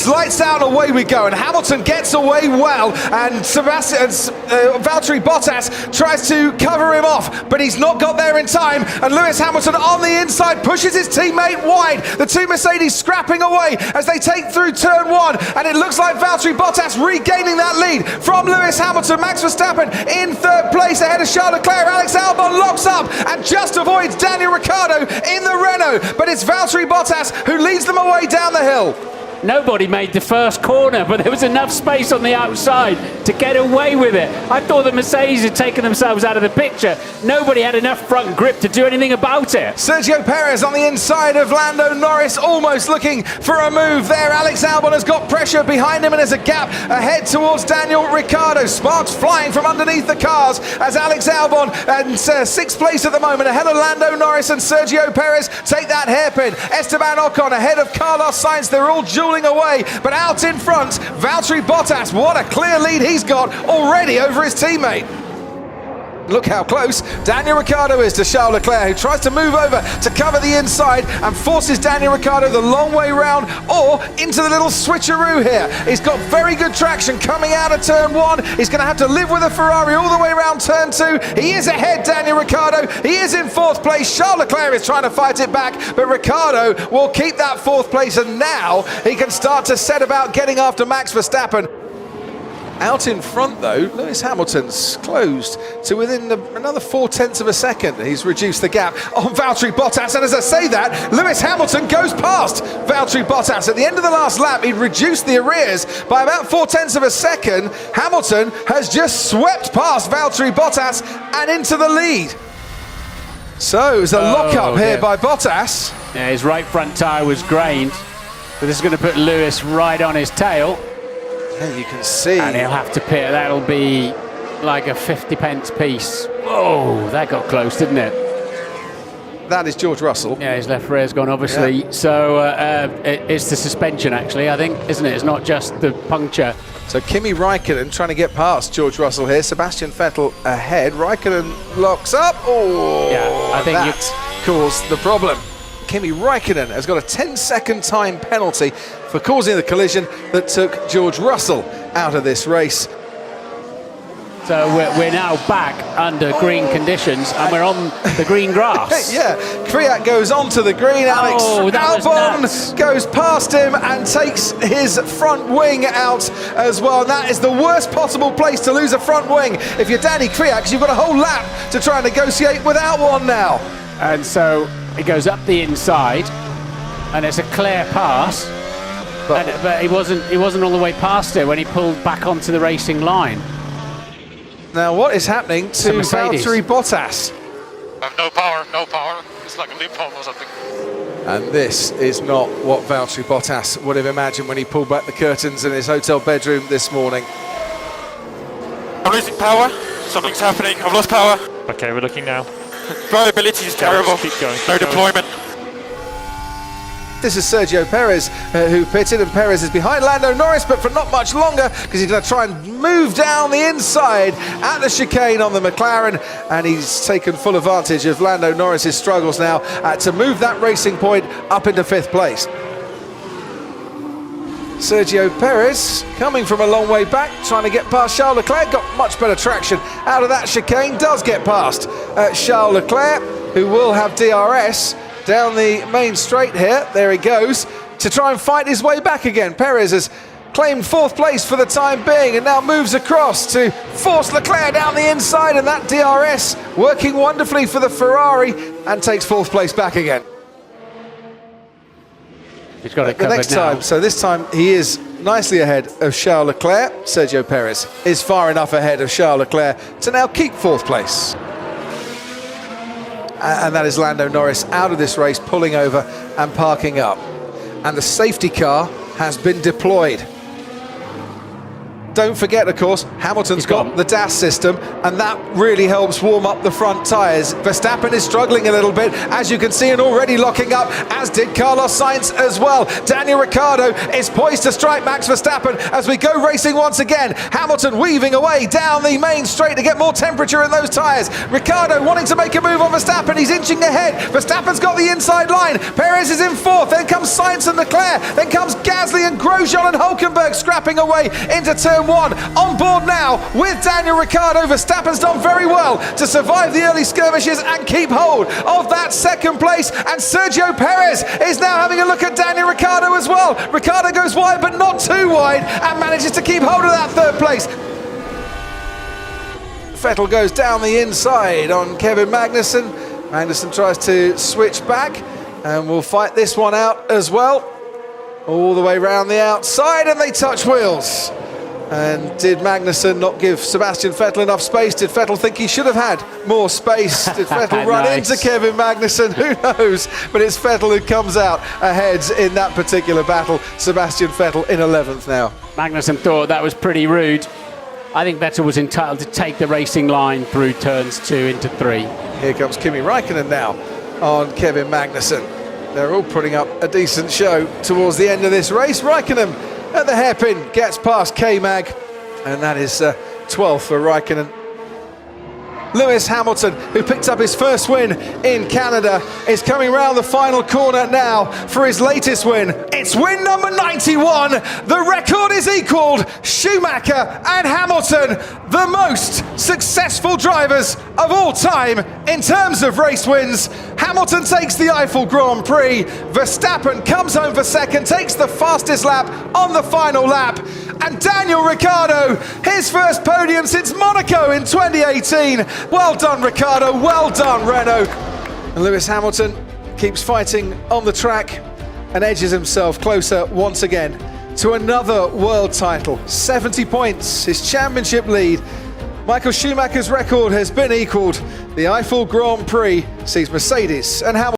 it's lights out and away we go, and Hamilton gets away well, and Valtteri Bottas tries to cover him off, but he's not got there in time, and Lewis Hamilton on the inside pushes his teammate wide. The two Mercedes scrapping away as they take through turn one, and it looks like Valtteri Bottas regaining that lead from Lewis Hamilton. Max Verstappen in third place ahead of Charles Leclerc. Alex Albon locks up and just avoids Daniel Ricciardo in the Renault, but it's Valtteri Bottas who leads them away down the hill. Nobody made the first corner, but there was enough space on the outside to get away with it. I thought the Mercedes had taken themselves out of the picture. Nobody had enough front grip to do anything about it. Sergio Perez on the inside of Lando Norris, almost looking for a move there. Alex Albon has got pressure behind him, and there's a gap ahead towards Daniel Ricciardo. Sparks flying from underneath the cars as Alex Albon in sixth place at the moment, ahead of Lando Norris and Sergio Perez take that hairpin. Esteban Ocon ahead of Carlos Sainz. They're all dueling away, but out in front, Valtteri Bottas, what a clear lead he's got already over his teammate. Look how close Daniel Ricciardo is to Charles Leclerc, who tries to move over to cover the inside and forces Daniel Ricciardo the long way round or into the little switcheroo here. He's got very good traction coming out of turn one. He's going to have to live with a Ferrari all the way around turn two. He is ahead, Daniel Ricciardo. He is in fourth place. Charles Leclerc is trying to fight it back, but Ricciardo will keep that fourth place, and now he can start to set about getting after Max Verstappen. Out in front though, Lewis Hamilton's closed to within another 0.4 of a second. He's reduced the gap on Valtteri Bottas, and as I say that, Lewis Hamilton goes past Valtteri Bottas. At the end of the last lap, he'd reduced the arrears by about 0.4 of a second. Hamilton has just swept past Valtteri Bottas and into the lead. So it's a lock-up here by Bottas. Yeah, his right front tyre was grained, but this is going to put Lewis right on his tail. And you can see, and he'll have to pit. That'll be like a 50p piece. Whoa, that got close, didn't it? That is George Russell. Yeah, his left rear's gone, obviously. Yeah. So it's the suspension, actually, I think, isn't it? It's not just the puncture. So Kimi Raikkonen trying to get past George Russell here. Sebastian Vettel ahead. Raikkonen locks up. Oh, yeah, I think that caused the problem. Kimi Raikkonen has got a 10-second time penalty for causing the collision that took George Russell out of this race. So we're now back under green conditions, and we're on the green grass. Yeah, Kvyat goes onto the green. Alex Albon goes past him and takes his front wing out as well. And that is the worst possible place to lose a front wing if you're Danny Kvyat, because you've got a whole lap to try and negotiate without one now. And so it goes up the inside, and it's a clear pass, but he wasn't all the way past it when he pulled back onto the racing line. Now what is happening to Valtteri Bottas? I have no power. It's like a leap hole or something. And this is not what Valtteri Bottas would have imagined when he pulled back the curtains in his hotel bedroom this morning. I'm losing power. Something's happening. I've lost power. Okay, we're looking now. Drivability is terrible. Keep going. No deployment. This is Sergio Perez who pitted, and Perez is behind Lando Norris, but for not much longer, because he's going to try and move down the inside at the chicane on the McLaren, and he's taken full advantage of Lando Norris's struggles now to move that racing point up into fifth place. Sergio Perez coming from a long way back, trying to get past Charles Leclerc, got much better traction out of that chicane, does get past Charles Leclerc, who will have DRS down the main straight here. There he goes to try and fight his way back again. Perez has claimed fourth place for the time being and now moves across to force Leclerc down the inside, and that DRS working wonderfully for the Ferrari, and takes fourth place back again. He's got it the next now. time, so this time he is nicely ahead of Charles Leclerc. Sergio Perez is far enough ahead of Charles Leclerc to now keep fourth place. And that is Lando Norris out of this race, pulling over and parking up. And the safety car has been deployed. don't forget, of course, Hamilton's got the DAS system, and that really helps warm up the front tyres. Verstappen is struggling a little bit, as you can see, and already locking up, as did Carlos Sainz as well. Daniel Ricciardo is poised to strike Max Verstappen as we go racing once again. Hamilton weaving away down the main straight to get more temperature in those tyres. Ricciardo wanting to make a move on Verstappen. He's inching ahead. Verstappen's got the inside line. Perez is in fourth. Then comes Sainz and Leclerc. Then comes Gasly and Grosjean and Hulkenberg scrapping away into turn one. On board now with Daniel Ricciardo. Verstappen's done very well to survive the early skirmishes and keep hold of that second place. And Sergio Perez is now having a look at Daniel Ricciardo as well. Ricciardo goes wide, but not too wide, and manages to keep hold of that third place. Vettel goes down the inside on Kevin Magnussen. Magnussen tries to switch back, and will fight this one out as well. All the way round the outside, and they touch wheels. And did Magnussen not give Sebastian Vettel enough space? Did Vettel think he should have had more space? Did Vettel run into Kevin Magnussen? Who knows? But it's Vettel who comes out ahead in that particular battle. Sebastian Vettel in 11th now. Magnussen thought that was pretty rude. I think Vettel was entitled to take the racing line through turns 2 into 3. Here comes Kimi Räikkönen now on Kevin Magnussen. They're all putting up a decent show towards the end of this race. Räikkönen at the hairpin gets past K-Mag, and that is 12th for Räikkönen. Lewis Hamilton, who picked up his first win in Canada, is coming round the final corner now for his latest win. It's win number 91. The record is equalled. Schumacher and Hamilton, the most successful drivers of all time in terms of race wins. Hamilton takes the Eifel Grand Prix. Verstappen comes home for second, takes the fastest lap on the final lap. And Daniel Ricciardo, his first podium since Monaco in 2018. Well done, Ricciardo. Well done, Renault. And Lewis Hamilton keeps fighting on the track and edges himself closer once again to another world title. 70 points, his championship lead. Michael Schumacher's record has been equalled. The Eifel Grand Prix sees Mercedes and Hamilton